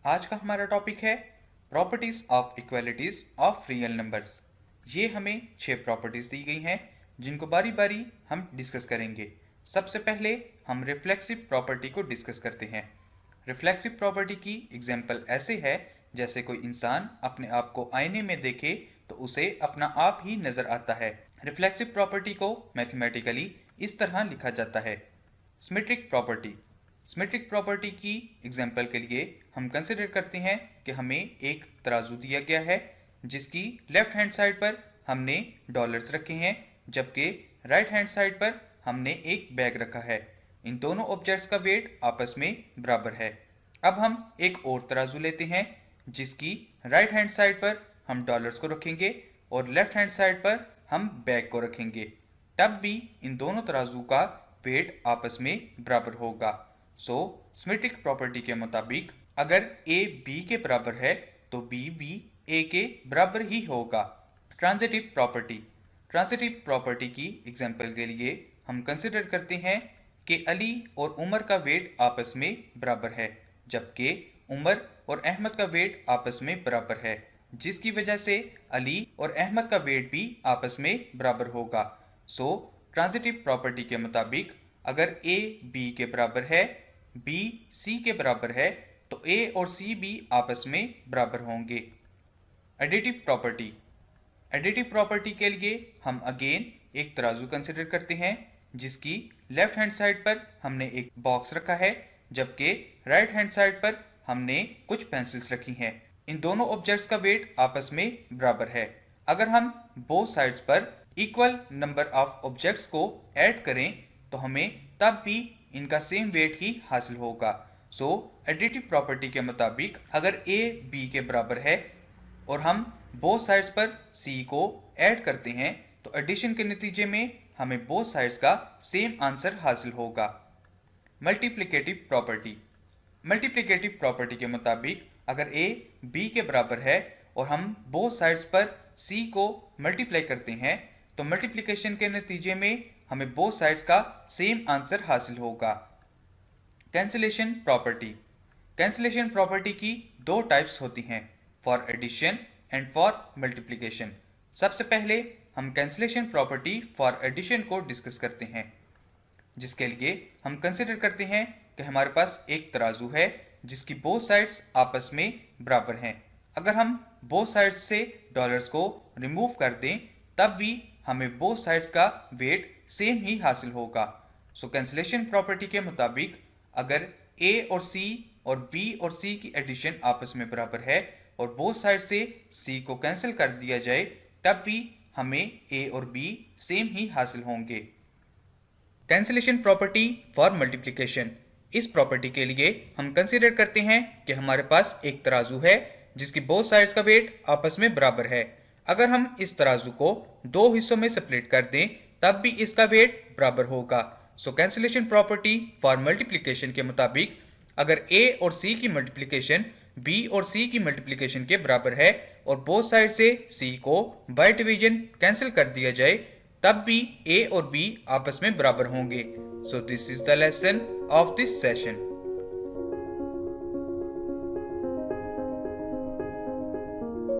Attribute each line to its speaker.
Speaker 1: आज का हमारा टॉपिक है properties of equalities of real numbers. ये हमें 6 प्रॉपर्टीज दी गई हैं जिनको बारी बारी हम डिस्कस करेंगे। सबसे पहले हम रिफ्लेक्सिव प्रॉपर्टी को डिस्कस करते हैं। रिफ्लेक्सिव प्रॉपर्टी की एग्जाम्पल ऐसे है जैसे कोई इंसान अपने आप को आईने में देखे तो उसे अपना आप ही नजर आता है। रिफ्लेक्सिव प्रॉपर्टी को मैथमेटिकली इस तरह लिखा जाता है। Symmetric property. सिमेट्रिक प्रॉपर्टी की एग्जाम्पल के लिए हम कंसिडर करते हैं कि हमें एक तराजू दिया गया है जिसकी लेफ्ट हैंड साइड पर हमने डॉलर्स रखे हैं जबकि राइट हैंड साइड पर हमने एक बैग रखा है। इन दोनों ऑब्जेक्ट्स का वेट आपस में बराबर है। अब हम एक और तराजू लेते हैं जिसकी राइट हैंड साइड पर हम डॉलर्स को रखेंगे और लेफ्ट हैंड साइड पर हम बैग को रखेंगे। तब भी इन दोनों तराजू का वेट आपस में बराबर होगा। सिमेट्रिक प्रॉपर्टी के मुताबिक अगर a b के बराबर है तो b भी a के बराबर ही होगा। Transitive property. ट्रांजिटिव प्रॉपर्टी की एग्जांपल के लिए हम कंसिडर करते हैं कि अली और उमर का वेट आपस में बराबर है जबकि उमर और अहमद का वेट आपस में बराबर है, जिसकी वजह से अली और अहमद का वेट भी आपस में बराबर होगा। ट्रांजिटिव प्रॉपर्टी के मुताबिक अगर a b के बराबर है, b c के बराबर है तो a और c भी आपस में बराबर होंगे। Additive property. एडिटिव प्रॉपर्टी के लिए हम अगेन एक तराजू कंसिडर करते हैं जिसकी लेफ्ट हैंड साइड पर हमने एक बॉक्स रखा है जबकि राइट हैंड साइड पर हमने कुछ पेंसिल्स रखी हैं। इन दोनों ऑब्जेक्ट्स का वेट आपस में बराबर है। अगर हम बोथ साइड्स पर इक्वल नंबर ऑफ ऑब्जेक्ट्स को ऐड करें तो हमें तब भी इनका सेम वेट ही हासिल होगा। एडिटिव प्रॉपर्टी के मुताबिक अगर a b के बराबर है और हम बोथ साइड्स पर c को ऐड करते हैं तो एडिशन के नतीजे में हमें बोथ साइड्स का सेम आंसर हासिल होगा। Multiplicative property. मल्टीप्लिकेटिव प्रॉपर्टी के मुताबिक अगर a b के बराबर है और हम बोथ साइड्स पर c को मल्टीप्लाई करते हैं तो मल्टीप्लिकेशन के नतीजे में हमें बोथ साइड्स का सेम आंसर हासिल होगा। Cancellation property. कैंसिलेशन प्रॉपर्टी की दो टाइप्स होती हैं, for addition and for multiplication. सबसे पहले हम कैंसिलेशन प्रॉपर्टी फॉर एडिशन को डिस्कस करते हैं, जिसके लिए हम कंसिडर करते हैं कि हमारे पास एक तराजू है जिसकी बोथ साइड्स आपस में बराबर हैं। अगर हम बोथ साइड्स से डॉलर्स को रिमूव कर दें तब भी हमें बोथ साइड्स का वेट सेम ही हासिल होगा। कैंसिलेशन प्रॉपर्टी के मुताबिक अगर a और c और b और c की एडिशन आपस में बराबर है और बोथ साइड से c को कैंसिल कर दिया जाए तब भी हमें a और b सेम ही हासिल होंगे। Cancellation property for multiplication. इस प्रॉपर्टी के लिए हम कंसीडर करते हैं कि हमारे पास एक तराजू है जिसकी बोथ साइड्स का वेट आपस में बराबर है। अगर हम इस तराजू को दो हिस्सों में स्प्लिट कर दें तब भी इसका वेट बराबर होगा। कैंसिलेशन प्रॉपर्टी फॉर मल्टीप्लिकेशन के मुताबिक अगर a और c की मल्टीप्लिकेशन b और c की मल्टीप्लिकेशन के बराबर है और बोथ साइड से c को बाय डिवीजन कैंसिल कर दिया जाए तब भी a और b आपस में बराबर होंगे। This is the lesson of this session.